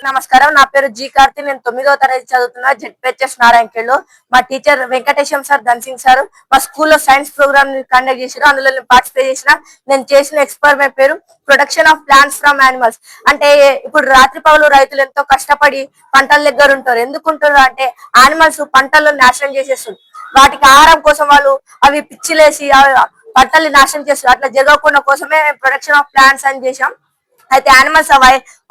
నమస్కారం, నా పేరు జి కార్తి. నేను 9వ తరగతి చదువుతున్నా జెడ్పిహెచ్ఎస్ నారాయణఖేడ్ లో. మా teacher Venkatesham sir, Dhan Singh sir మా స్కూల్లో సైన్స్ ప్రోగ్రామ్ కండక్ట్ చేశారు. అందులో నేను పార్టిసిపేట్ చేసిన. నేను చేసిన ఎక్స్పెరిమెంట్ పేరు production of plants from animals. అంటే ఇప్పుడు రాత్రి పగలు రైతులు ఎంతో కష్టపడి పంటల దగ్గర ఉంటారు. ఎందుకుంటారు అంటే యానిమల్స్ పంటలను నాశనం చేసేస్తుంది. వాటికి ఆహారం కోసం వాళ్ళు అవి పిచ్చిలేసి పంటల్ని నాశనం చేస్తారు. అట్లా జరగకుండా కోసమే ప్రొడక్షన్ ఆఫ్ ప్లాంట్స్ అని చేశాం. అయితే యానిమల్స్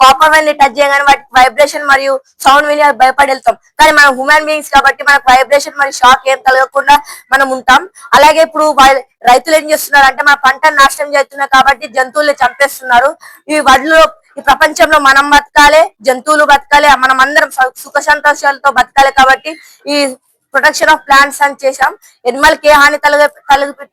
కాపర్ వైర్ ని టచ్ చేయగానే వాటికి వైబ్రేషన్ మరియు సౌండ్ విని భయపడి వెళ్తాం. కానీ మనం హ్యూమన్ బీయింగ్స్ కాబట్టి మనకు వైబ్రేషన్ మరియు షాక్ ఏం కలగకుండా మనం ఉంటాం. అలాగే ఇప్పుడు రైతులు ఏం చేస్తున్నారు అంటే మన పంటను నాశనం చేస్తున్నారు కాబట్టి జంతువుల్ని చంపేస్తున్నారు. ఈ వడ్లు ఈ ప్రపంచంలో మనం బతకాలి, జంతువులు బతకాలి, మనం అందరం సుఖ సంతోషాలతో బతకాలి. కాబట్టి ఈ ప్రొటెక్షన్ ఆఫ్ ప్లాంట్స్ అని చేశాం. ఎనిమల్ కి ఏ హాని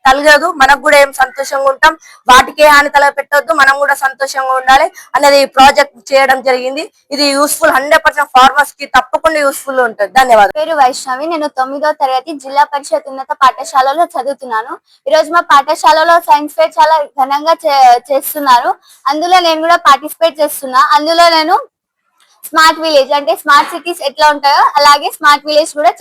తలగదు, మనకు కూడా ఏం సంతోషంగా ఉంటాం. వాటికి ఏ హాని పెట్టొద్దు, మనం కూడా సంతోషంగా ఉండాలి అనేది ప్రాజెక్ట్ చేయడం జరిగింది. ఇది యూస్ఫుల్ 100% ఫార్మర్స్ కి తప్పకుండా యూస్ఫుల్ ఉంటుంది. ధన్యవాదాలు. పేరు వైష్ణవి. నేను 9వ తరగతి జిల్లా పరిషత్ ఉన్నత పాఠశాలలో చదువుతున్నాను. ఈ రోజు మా పాఠశాలలో సైన్స్ ఫేర్ చాలా ఘనంగా చేస్తున్నారు. అందులో నేను కూడా పార్టిసిపేట్ చేస్తున్నా. అందులో నేను స్మార్ట్ విలేజ్ అంటే స్మార్ట్ సిటీస్ ఎట్లా ఉంటాయో అలాగే స్మార్ట్ విలేజ్ కూడా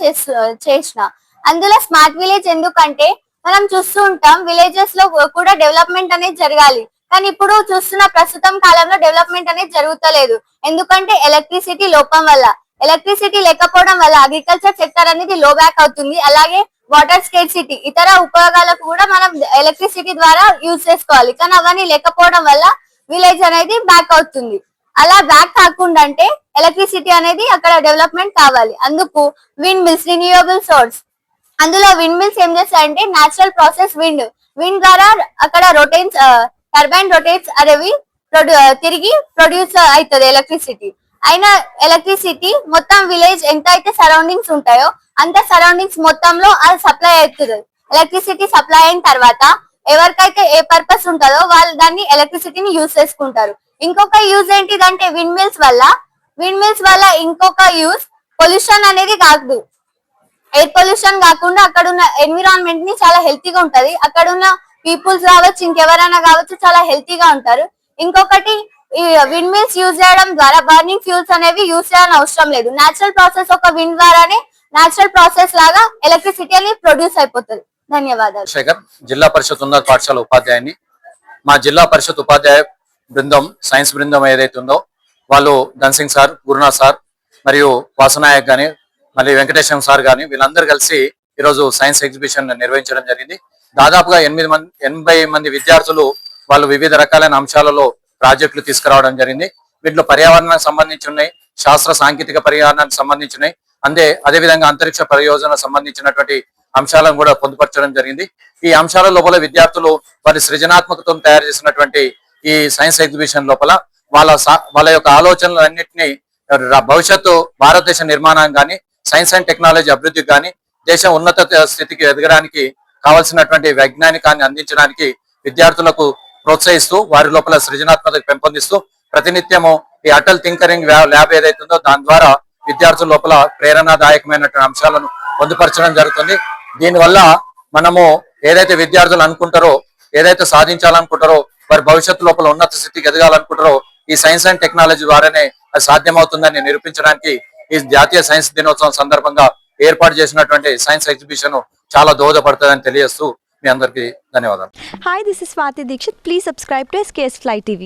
చేసిన. అందులో స్మార్ట్ విలేజ్ ఎందుకంటే మనం చూస్తూ ఉంటాం విలేజెస్ లో కూడా డెవలప్మెంట్ అనేది జరగాలి. కానీ ఇప్పుడు చూస్తున్న ప్రస్తుతం కాలంలో డెవలప్మెంట్ అనేది జరుగుతలేదు. ఎందుకంటే ఎలక్ట్రిసిటీ లోపం వల్ల, ఎలక్ట్రిసిటీ లేకపోవడం వల్ల అగ్రికల్చర్ సెక్టర్ అనేది లో బ్యాక్ అవుతుంది. అలాగే వాటర్ స్కేర్సిటీ, ఇతర ఉపయోగాలకు కూడా మనం ఎలక్ట్రిసిటీ ద్వారా యూజ్ చేసుకోవాలి. కానీ అవన్నీ లేకపోవడం వల్ల విలేజ్ అనేది బ్యాక్ అవుతుంది. అలా బ్యాక్ కాకుండా అంటే ఎలక్ట్రిసిటీ అనేది అక్కడ డెవలప్మెంట్ కావాలి. అందుకు విండ్ మిల్స్, రిన్యూవబుల్ సోర్స్. అందులో విండ్ మిల్స్ ఏం చేస్తాయంటే న్యాచురల్ ప్రాసెస్ విండ్ ద్వారా అక్కడ టర్బైన్ రొటేట్స్ అనేవి తిరిగి ప్రొడ్యూస్ అవుతుంది ఎలక్ట్రిసిటీ. అయినా ఎలక్ట్రిసిటీ మొత్తం విలేజ్ ఎంత అయితే సరౌండింగ్స్ ఉంటాయో అంత సరౌండింగ్స్ మొత్తంలో అది సప్లై అవుతుంది. ఎలక్ట్రిసిటీ సప్లై అయిన తర్వాత ఎవరికైతే ఏ పర్పస్ ఉంటుందో వాళ్ళు దాన్ని ఎలక్ట్రిసిటీని యూజ్ చేసుకుంటారు. ఇంకొక యూజ్ ఏంటిదంటే విండ్ మిల్స్ వల్ల ఇంకొక యూజ్ పొల్యూషన్ అనేది కాదు. ఎయిర్ పొల్యూషన్ కాకుండా అక్కడ ఉన్న ఎన్విరాన్మెంట్ ని చాలా హెల్తీగా ఉంటది. అక్కడ ఉన్న పీపుల్స్ కావచ్చు, ఇంకెవరైనా కావచ్చు, చాలా హెల్తీగా ఉంటారు. ఇంకొకటి ఈ విండ్ మిల్స్ యూజ్ చేయడం ద్వారా బర్నింగ్ ఫ్యూల్స్ అనేవి యూజ్ చేయాలని అవసరం లేదు. నేచురల్ ప్రాసెస్ ఒక విండ్ ద్వారానే నేచురల్ ప్రాసెస్ లాగా ఎలక్ట్రిసిటీ అనేది ప్రొడ్యూస్ అయిపోతుంది. ధన్యవాదాలు. శేఖర్, జిల్లా పరిషత్ ఉన్నత పాఠశాల ఉపాధ్యాయుని. మా జిల్లా పరిషత్ ఉపాధ్యాయ బృందం, సైన్స్ బృందం ఏదైతే ఉందో వాళ్ళు ధన్సింగ్ సార్, గురునాథ్ సార్ మరియు వాసనాయక్ గాని, మళ్ళీ వెంకటేశం సార్ గాని వీళ్ళందరూ కలిసి ఈరోజు సైన్స్ ఎగ్జిబిషన్ నిర్వహించడం జరిగింది. దాదాపుగా 80 మంది విద్యార్థులు వాళ్ళు వివిధ రకాలైన అంశాలలో ప్రాజెక్టులు తీసుకురావడం జరిగింది. వీటిలో పర్యావరణానికి సంబంధించి ఉన్నాయి, శాస్త్ర సాంకేతిక పరిహారానికి సంబంధించినవి, అదేవిధంగా అంతరిక్ష పరియోజనకు సంబంధించినటువంటి అంశాలను కూడా పొందుపరచడం జరిగింది. ఈ అంశాల లోపల విద్యార్థులు వారి సృజనాత్మకతను తయారు చేసినటువంటి ఈ సైన్స్ ఎగ్జిబిషన్ లోపల వాళ్ళ యొక్క ఆలోచనలన్నింటినీ భవిష్యత్తు భారతదేశ నిర్మాణం కానీ, సైన్స్ అండ్ టెక్నాలజీ అభివృద్ధికి కానీ, దేశం ఉన్నత స్థితికి ఎదగడానికి కావాల్సినటువంటి వైజ్ఞానికాన్ని అందించడానికి విద్యార్థులకు ప్రోత్సహిస్తూ వారి లోపల సృజనాత్మకత పెంపొందిస్తూ ప్రతినిత్యము ఈ అటల్ థింకరింగ్ ల్యాబ్ ఏదైతుందో దాని ద్వారా విద్యార్థుల లోపల ప్రేరణాదాయకమైనటువంటి అంశాలను పొందుపరచడం జరుగుతుంది. దీనివల్ల మనము ఏదైతే విద్యార్థులు అనుకుంటారో, ఏదైతే సాధించాలనుకుంటారో, వారి భవిష్యత్తు లోపల ఉన్నత స్థితికి ఎదగాలనుకుంటారో ఈ సైన్స్ అండ్ టెక్నాలజీ ద్వారానే అది సాధ్యమవుతుందని నిరూపించడానికి ఈ జాతీయ సైన్స్ దినోత్సవం సందర్భంగా ఏర్పాటు చేసినటువంటి సైన్స్ ఎగ్జిబిషన్ చాలా దోహదపడుతుందని తెలియజేస్తూ మీ అందరికీ ధన్యవాదాలు. Hi, this is Swati Dikshit. Please subscribe to SKS Fly TV.